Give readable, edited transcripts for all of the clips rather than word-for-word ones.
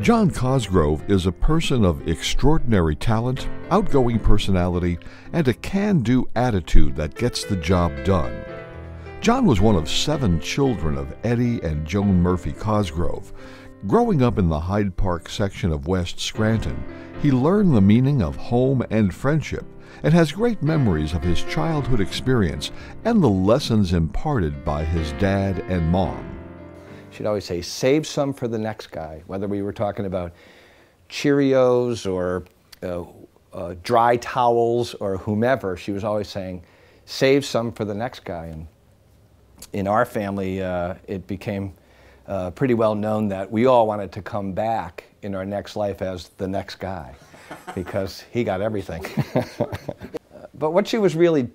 John Cosgrove is a person of extraordinary talent, outgoing personality, and a can-do attitude that gets the job done. John was one of 7 children of Eddie and Joan Murphy Cosgrove. Growing up in the Hyde Park section of West Scranton, he learned the meaning of home and friendship and has great memories of his childhood experience and the lessons imparted by his dad and mom. She'd always say, save some for the next guy, whether we were talking about Cheerios or dry towels or whomever. She was always saying, save some for the next guy. And in our family, it became pretty well known that we all wanted to come back in our next life as the next guy because he got everything. But what she was really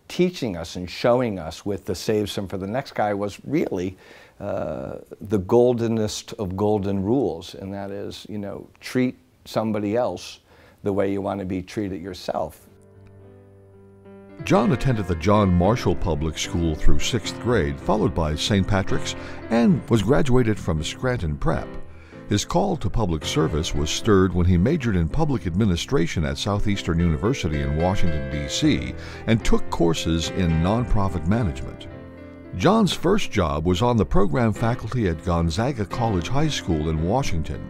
teaching us and showing us with the save some for the next guy was really the goldenest of golden rules, and that is, treat somebody else the way you want to be treated yourself. John attended the John Marshall Public School through 6th grade, followed by St. Patrick's, and was graduated from Scranton Prep. His call to public service was stirred when he majored in public administration at Southeastern University in Washington, D.C., and took courses in nonprofit management. John's first job was on the program faculty at Gonzaga College High School in Washington.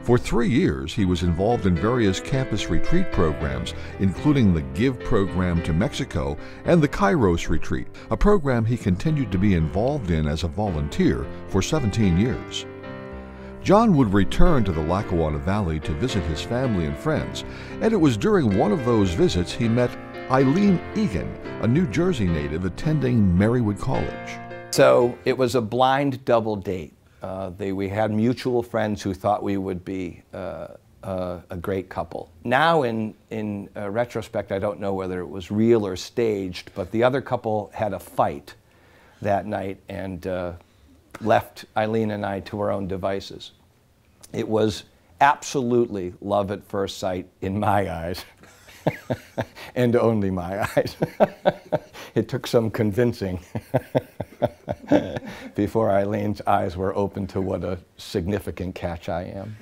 For 3 years, he was involved in various campus retreat programs, including the GIVE program to Mexico and the Kairos Retreat, a program he continued to be involved in as a volunteer for 17 years. John would return to the Lackawanna Valley to visit his family and friends, and it was during one of those visits he met Eileen Egan, a New Jersey native attending Marywood College. So it was a blind double date. We had mutual friends who thought we would be a great couple. Now in retrospect, I don't know whether it was real or staged, but the other couple had a fight that night and left Eileen and I to our own devices. It was absolutely love at first sight in my eyes. And only my eyes. It took some convincing before Eileen's eyes were open to what a significant catch I am.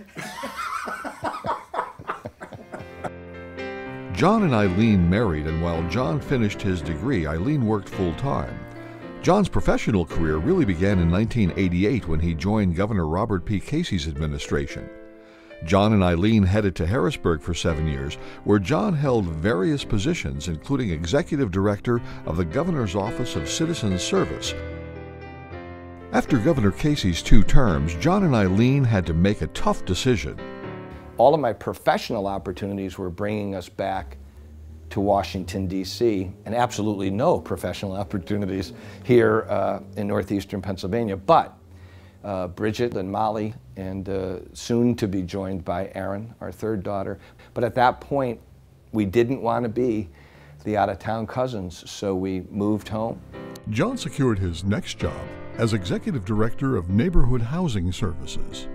John and Eileen married, and while John finished his degree, Eileen worked full-time. John's professional career really began in 1988 when he joined Governor Robert P. Casey's administration. John and Eileen headed to Harrisburg for 7 years, where John held various positions, including Executive Director of the Governor's Office of Citizen Service. After Governor Casey's 2 terms, John and Eileen had to make a tough decision. All of my professional opportunities were bringing us back to Washington, D.C., and absolutely no professional opportunities here in northeastern Pennsylvania. But Bridget and Molly, and soon to be joined by Erin, our 3rd daughter. But at that point, we didn't want to be the out-of-town cousins, so we moved home. John secured his next job as Executive Director of Neighborhood Housing Services.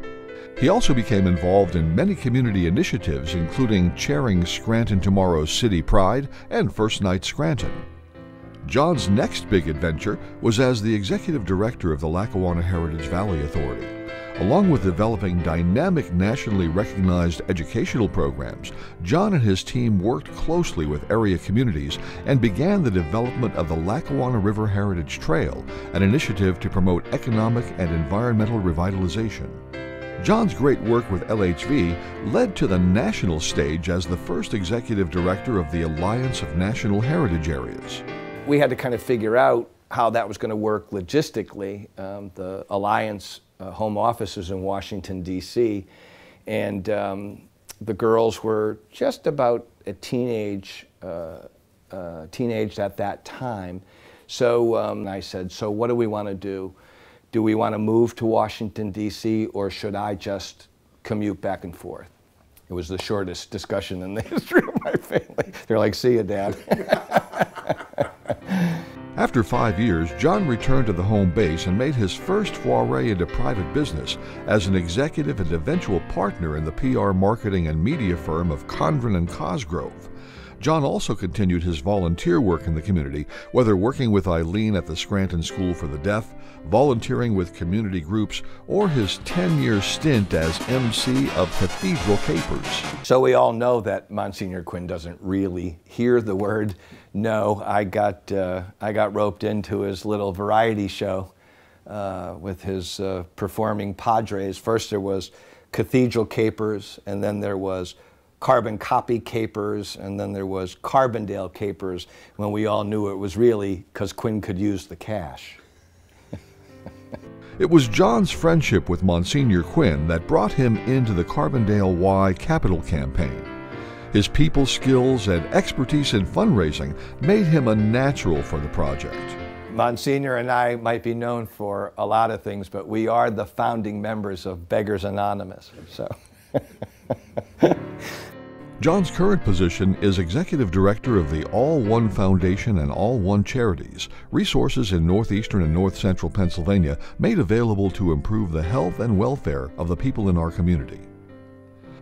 He also became involved in many community initiatives, including chairing Scranton Tomorrow's City Pride and First Night Scranton. John's next big adventure was as the Executive Director of the Lackawanna Heritage Valley Authority. Along with developing dynamic, nationally recognized educational programs, John and his team worked closely with area communities and began the development of the Lackawanna River Heritage Trail, an initiative to promote economic and environmental revitalization. John's great work with LHV led to the national stage as the first Executive Director of the Alliance of National Heritage Areas. We had to kind of figure out how that was going to work logistically. The Alliance home office is in Washington, D.C., and the girls were just about a teenage at that time. So I said, so what do we want to do? Do we want to move to Washington, D.C., or should I just commute back and forth? It was the shortest discussion in the history of my family. They're like, see you, Dad. After 5 years, John returned to the home base and made his first foray into private business as an executive and eventual partner in the PR marketing and media firm of Condren and Cosgrove. John also continued his volunteer work in the community, whether working with Eileen at the Scranton School for the Deaf, volunteering with community groups, or his 10-year stint as MC of Cathedral Capers. So we all know that Monsignor Quinn doesn't really hear the word no. I got roped into his little variety show with his performing Padres. First there was Cathedral Capers, and then there was Carbon Copy Capers, and then there was Carbondale Capers, when we all knew it was really because Quinn could use the cash. It was John's friendship with Monsignor Quinn that brought him into the Carbondale Y Capital Campaign. His people skills and expertise in fundraising made him a natural for the project. Monsignor and I might be known for a lot of things, but we are the founding members of Beggars Anonymous. So. John's current position is Executive Director of the All One Foundation and All One Charities, resources in northeastern and north central Pennsylvania made available to improve the health and welfare of the people in our community.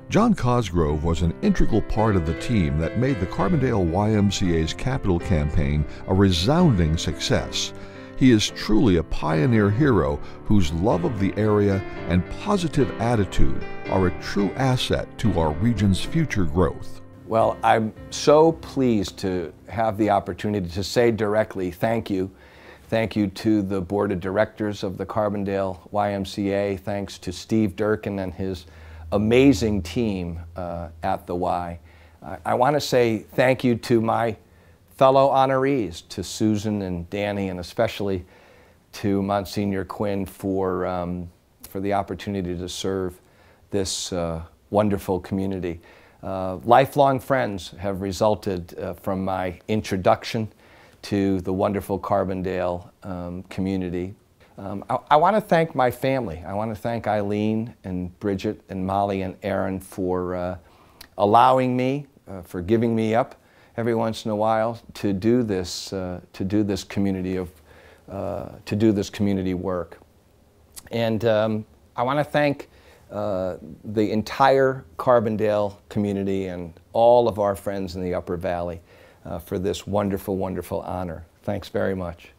John Cosgrove was an integral part of the team that made the Carbondale YMCA's capital campaign a resounding success. He is truly a pioneer hero whose love of the area and positive attitude are a true asset to our region's future growth. Well, I'm so pleased to have the opportunity to say directly thank you. Thank you to the Board of Directors of the Carbondale YMCA. Thanks to Steve Durkin and his amazing team at the Y. I want to say thank you to my fellow honorees, to Susan and Danny, and especially to Monsignor Quinn for the opportunity to serve this wonderful community. Lifelong friends have resulted from my introduction to the wonderful Carbondale community. I want to thank my family. I want to thank Eileen and Bridget and Molly and Aaron for allowing me, for giving me up every once in a while to do this community work. And I want to thank the entire Carbondale community and all of our friends in the Upper Valley for this wonderful, wonderful honor. Thanks very much.